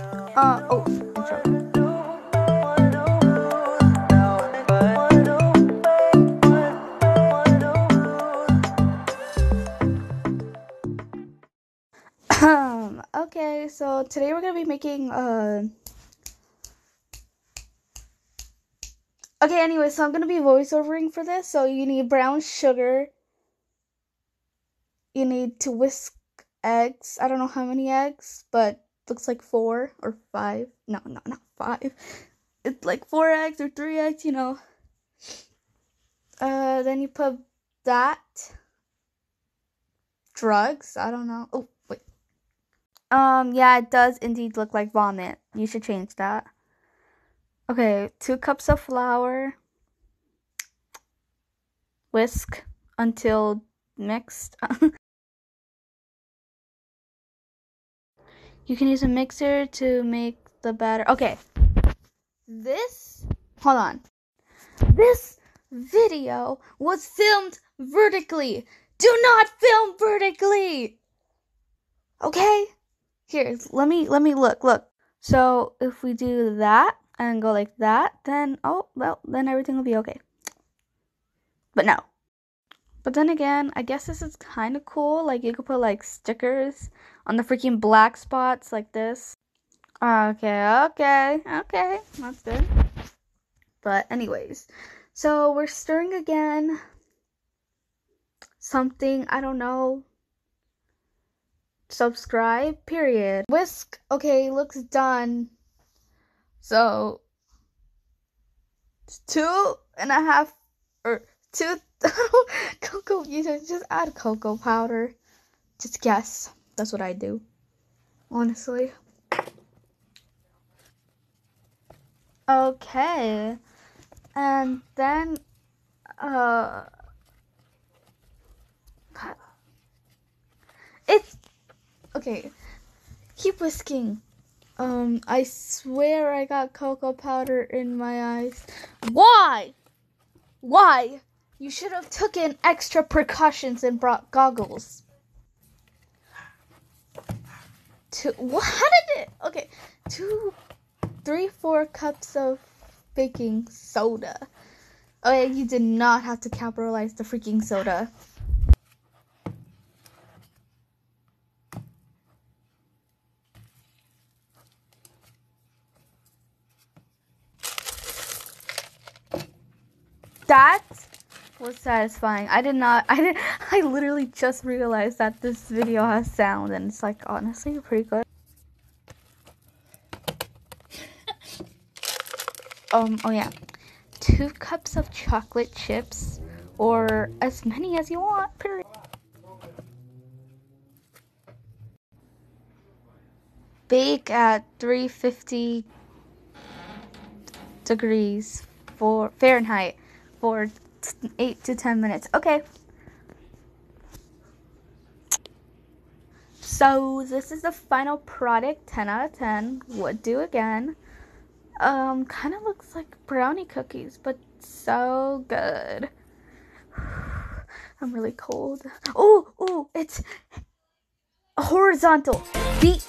Oh, intro. Okay, so today we're gonna be making, okay, anyway, so I'm gonna be voiceovering for this, so you need brown sugar, you need to whisk eggs, I don't know how many eggs, but looks like 4 or 5, no, not 5, it's like 4 eggs or 3 eggs, you know, then you put that, drugs, I don't know, oh, wait, yeah, it does indeed look like vomit, you should change that. Okay, 2 cups of flour, whisk until mixed. You can use a mixer to make the batter. Okay, hold on. This video was filmed vertically. Do not film vertically. Okay? Here, let me look. So if we do that and go like that, then, oh, well, then everything will be okay. But no. But then again, I guess this is kind of cool. Like, you could put, like, stickers on the freaking black spots like this. Okay. That's good. But anyways, so we're stirring again. Something, I don't know. Subscribe, period. Whisk, okay, looks done. So, 2.5, or 2, cocoa, you just add cocoa powder. Just guess. That's what I do, honestly. Okay. And then, it's, okay. Keep whisking. I swear I got cocoa powder in my eyes. Why? You should have taken extra precautions and brought goggles. Okay, 4 cups of baking soda. Okay, you did not have to capitalize the freaking soda. That was satisfying. I literally just realized that this video has sound, and it's like, honestly, pretty good. Oh yeah. 2 cups of chocolate chips, or as many as you want, period. Bake at 350 degrees for Fahrenheit for 8 to 10 minutes. Okay. So this is the final product. 10 out of 10. Would do again. Kind of looks like brownie cookies, but so good. I'm really cold. Oh, it's horizontal. Beat